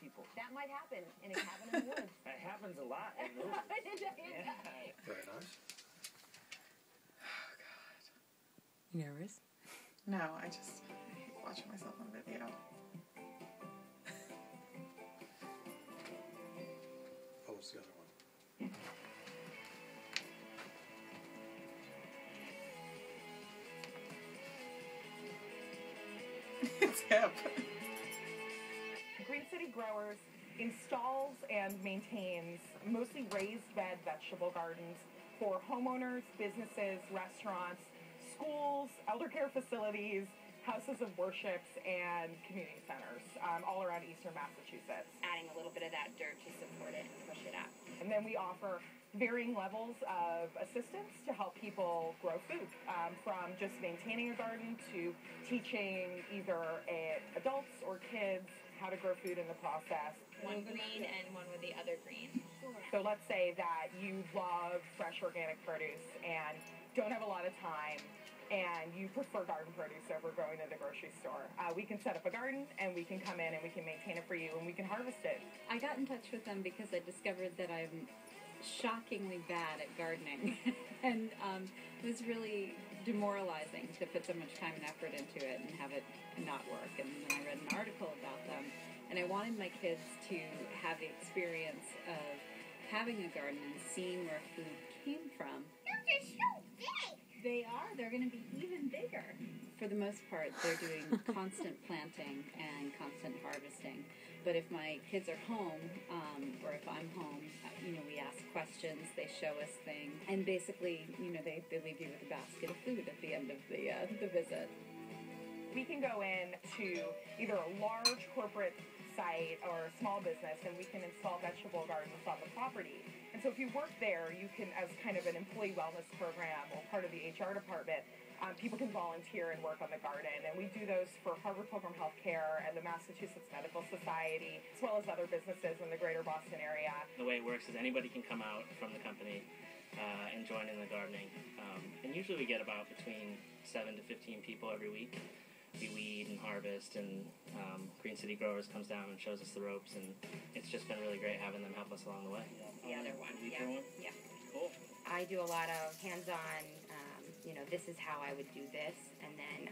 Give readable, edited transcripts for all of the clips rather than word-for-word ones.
people. That might happen in a cabin in the woods. That happens a lot in movies. Yeah. Very nice. Oh, God. You nervous? No, I hate watching myself on video. Oh, what's the other one? It's hip. Green City Growers installs and maintains mostly raised bed vegetable gardens for homeowners, businesses, restaurants, schools, elder care facilities, houses of worships, and community centers all around eastern Massachusetts. Adding a little bit of that dirt to support it and push it up. And then we offer varying levels of assistance to help people grow food, from just maintaining a garden to teaching either adults or kids how to grow food in the process. One green and one with the other green. So let's say that you love fresh organic produce and don't have a lot of time and you prefer garden produce over going to the grocery store. We can set up a garden and we can come in and we can maintain it for you and we can harvest it. I got in touch with them because I discovered that I'm shockingly bad at gardening and it was really demoralizing to put so much time and effort into it and have it not work. And then I read an article about them and I wanted my kids to have the experience of having a garden and seeing where food came from. They're so big! They are. They're going to be even bigger. For the most part, they're doing constant planting and constant harvesting. But if my kids are home, or if I'm home, we ask questions, they show us things, and basically, they leave you with a basket of food at the end of the visit. We can go in to either a large corporate site or a small business and we can install vegetable gardens on the property. And so if you work there, you can, as kind of an employee wellness program or part of the HR department, people can volunteer and work on the garden. And we do those for Harvard Pilgrim Healthcare and the Massachusetts Medical Society, as well as other businesses in the greater Boston area. The way it works is anybody can come out from the company and join in the gardening. And usually we get about between 7 to 15 people every week. We weed and harvest, and Green City Growers comes down and shows us the ropes, and it's just been really great having them help us along the way. The other one, yeah. Cool. I do a lot of hands-on, this is how I would do this, and then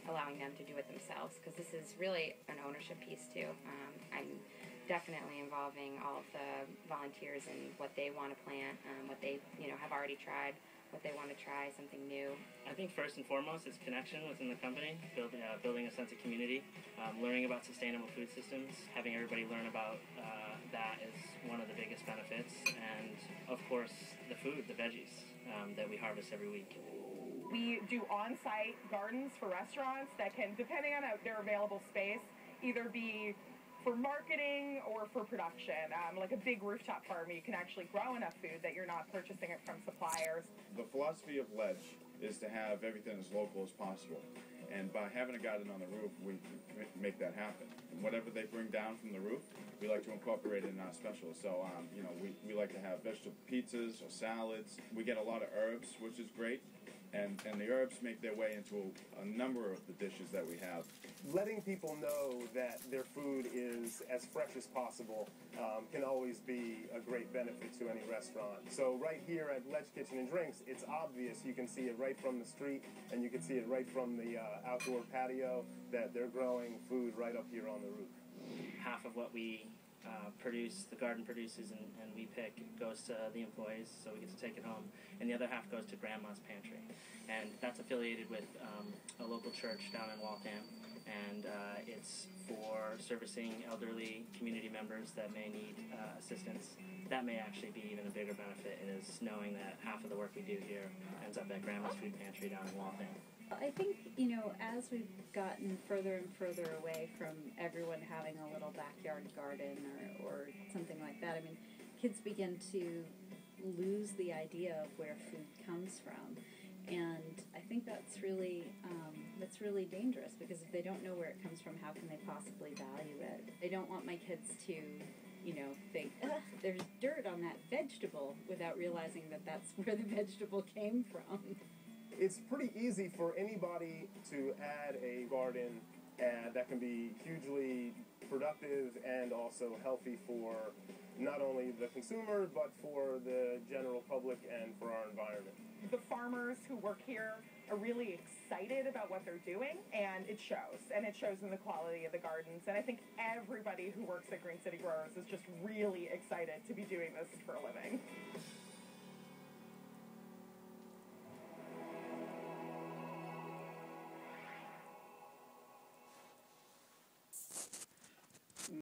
allowing them to do it themselves, because this is really an ownership piece too. I'm definitely involving all of the volunteers in what they want to plant, what they, have already tried, what they want to try, something new. I think first and foremost is connection within the company, building a sense of community, learning about sustainable food systems, having everybody learn about that is one of the biggest benefits, and of course the food, the veggies that we harvest every week. We do on-site gardens for restaurants that can, depending on their available space, either be for marketing or for production. Like a big rooftop farm, you can actually grow enough food that you're not purchasing it from suppliers. The philosophy of Ledge is to have everything as local as possible. And by having a garden on the roof, we make that happen. And whatever they bring down from the roof, we like to incorporate in our specials. So, we like to have vegetable pizzas or salads. We get a lot of herbs, which is great. And the herbs make their way into a number of the dishes that we have. Letting people know that their food is as fresh as possible can always be a great benefit to any restaurant. So right here at Ledge Kitchen and Drinks, it's obvious. You can see it right from the street, and you can see it right from the outdoor patio that they're growing food right up here on the roof. Half of what we produce, the garden produces and we pick, goes to the employees, so we get to take it home, and the other half goes to Grandma's Pantry, and that's affiliated with a local church down in Waltham, and it's for servicing elderly community members that may need assistance. That may actually be even a bigger benefit, is knowing that half of the work we do here ends up at Grandma's Food Pantry down in Waltham. I think, as we've gotten further and further away from everyone having a little backyard garden or something like that, kids begin to lose the idea of where food comes from. And I think that's really dangerous, because if they don't know where it comes from, how can they possibly value it? I don't want my kids to, think, there's dirt on that vegetable, without realizing that that's where the vegetable came from. It's pretty easy for anybody to add a garden that can be hugely productive and also healthy for not only the consumer, but for the general public and for our environment. The farmers who work here are really excited about what they're doing, and it shows. And it shows in the quality of the gardens. And I think everybody who works at Green City Growers is just really excited to be doing this for a living.